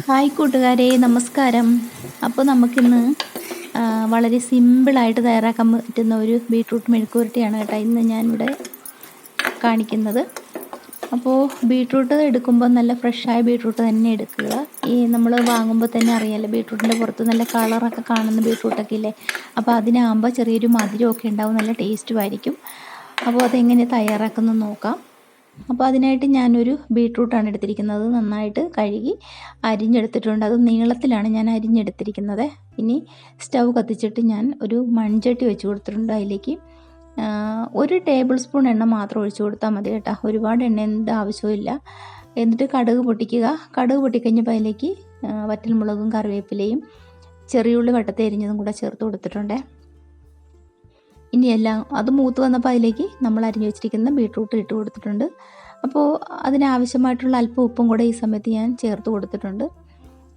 Hi കൂട്ടുകാരെ, നമസ്കാരം. അപ്പോൾ നമുക്കിന്ന് വളരെ സിമ്പിളായിട്ട് തയ്യാറാക്കാൻ പറ്റുന്ന ഒരു ബീട്രൂട്ട് മെഴുക്കുവരട്ടിയാണ് കേട്ടോ ഇന്ന് ഞാനിവിടെ കാണിക്കുന്നത്. അപ്പോൾ ബീട്രൂട്ട് എടുക്കുമ്പോൾ നല്ല ഫ്രഷായ ബീട്രൂട്ട് തന്നെ എടുക്കുക. നമ്മൾ വാങ്ങുമ്പോൾ തന്നെ അറിയാമല്ലോ, ബീട്രൂട്ടിൻ്റെ പുറത്ത് നല്ല കളറൊക്കെ കാണുന്ന ബീട്രൂട്ടൊക്കെ ഇല്ലേ. അപ്പോൾ അതിനാകുമ്പോൾ ചെറിയൊരു മധുരമൊക്കെ ഉണ്ടാവും, നല്ല ടേസ്റ്റുമായിരിക്കും. അപ്പോൾ അതെങ്ങനെ തയ്യാറാക്കുന്നത് നോക്കാം. അപ്പോൾ അതിനായിട്ട് ഞാനൊരു ബീട്രൂട്ടാണ് എടുത്തിരിക്കുന്നത്. നന്നായിട്ട് കഴുകി അരിഞ്ഞെടുത്തിട്ടുണ്ട്. അത് നീളത്തിലാണ് ഞാൻ അരിഞ്ഞെടുത്തിരിക്കുന്നത്. ഇനി സ്റ്റൗ കത്തിച്ചിട്ട് ഞാൻ ഒരു മൺചട്ടി വെച്ച് കൊടുത്തിട്ടുണ്ട്. അതിലേക്ക് 1 ടേബിൾ സ്പൂൺ എണ്ണ മാത്രം ഒഴിച്ചു കൊടുത്താൽ മതി കേട്ടോ. ഒരുപാട് എണ്ണേൻ്റെ ആവശ്യമില്ല. എന്നിട്ട് കടുക് പൊട്ടിക്കുക. കടുക് പൊട്ടിക്കഴിഞ്ഞപ്പോൾ അതിലേക്ക് വറ്റൽമുളകും കറിവേപ്പിലയും ചെറിയുള്ളി വട്ടത്തെ എരിഞ്ഞതും കൂടെ ചേർത്ത് കൊടുത്തിട്ടുണ്ട്. ഇനി എല്ലാം അത് മൂത്ത് വന്നപ്പോൾ അതിലേക്ക് നമ്മൾ അരിഞ്ഞു വെച്ചിരിക്കുന്ന ബീട്രൂട്ട് ഇട്ട് കൊടുത്തിട്ടുണ്ട്. അപ്പോൾ അതിനാവശ്യമായിട്ടുള്ള അല്പം ഉപ്പും കൂടെ ഈ സമയത്ത് ഞാൻ ചേർത്ത് കൊടുത്തിട്ടുണ്ട്.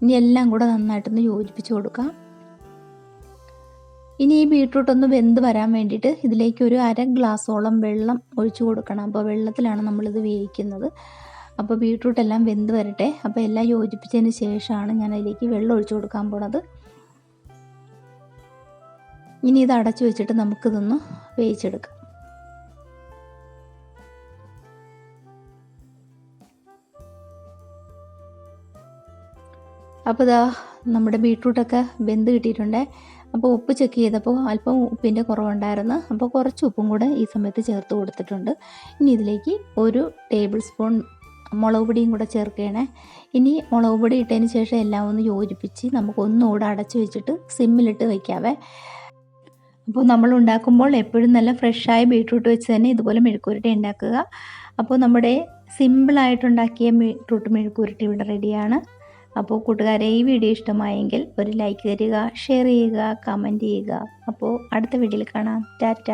ഇനി എല്ലാം കൂടെ നന്നായിട്ടൊന്ന് യോജിപ്പിച്ച് കൊടുക്കാം. ഇനി ഈ ബീട്രൂട്ട് ഒന്ന് വെന്ത് വരാൻ വേണ്ടിയിട്ട് ഇതിലേക്ക് ഒരു 1/2 ഗ്ലാസോളം വെള്ളം ഒഴിച്ചു കൊടുക്കണം. അപ്പോൾ വെള്ളത്തിലാണ് നമ്മളിത് വേവിക്കുന്നത്. അപ്പോൾ ബീട്രൂട്ട് എല്ലാം വെന്ത് വരട്ടെ. അപ്പോൾ എല്ലാം യോജിപ്പിച്ചതിന് ശേഷമാണ് ഞാൻ അതിലേക്ക് വെള്ളം ഒഴിച്ചു കൊടുക്കാൻ പോണത്. ഇനി ഇത് അടച്ചു വെച്ചിട്ട് നമുക്കിതൊന്ന് വേവിച്ചെടുക്കാം. അപ്പോൾ ഇതാ നമ്മുടെ ബീട്രൂട്ടൊക്കെ വെന്ത് കിട്ടിയിട്ടുണ്ട്. അപ്പോൾ ഉപ്പ് ചെക്ക് ചെയ്തപ്പോൾ അല്പം ഉപ്പിൻ്റെ കുറവുണ്ടായിരുന്നു. അപ്പോൾ കുറച്ച് ഉപ്പും കൂടെ ഈ സമയത്ത് ചേർത്ത് കൊടുത്തിട്ടുണ്ട്. ഇനി ഇതിലേക്ക് 1 ടേബിൾ സ്പൂൺ മുളക് പൊടിയും കൂടെ ചേർക്കണേ. ഇനി മുളക് പൊടി ഇട്ടതിന് ശേഷം എല്ലാം ഒന്ന് യോജിപ്പിച്ച് നമുക്ക് ഒന്നുകൂടെ അടച്ചു വെച്ചിട്ട് സിമ്മിലിട്ട് വയ്ക്കാവേ. അപ്പോൾ നമ്മൾ ഉണ്ടാക്കുമ്പോൾ എപ്പോഴും നല്ല ഫ്രഷായ ബീട്രൂട്ട് വെച്ച് തന്നെ ഇതുപോലെ മെഴുക്കുവരട്ടി ഉണ്ടാക്കുക. അപ്പോൾ നമ്മുടെ സിമ്പിളായിട്ടുണ്ടാക്കിയ ബീട്രൂട്ട് മെഴുക്കുവരട്ടി ഇവിടെ റെഡിയാണ്. അപ്പോൾ കൂട്ടുകാരെ, ഈ വീഡിയോ ഇഷ്ടമായെങ്കിൽ ഒരു ലൈക്ക് തരിക, ഷെയർ ചെയ്യുക, കമൻറ്റ് ചെയ്യുക. അപ്പോൾ അടുത്ത വീഡിയോയിൽ കാണാം. ടാറ്റ.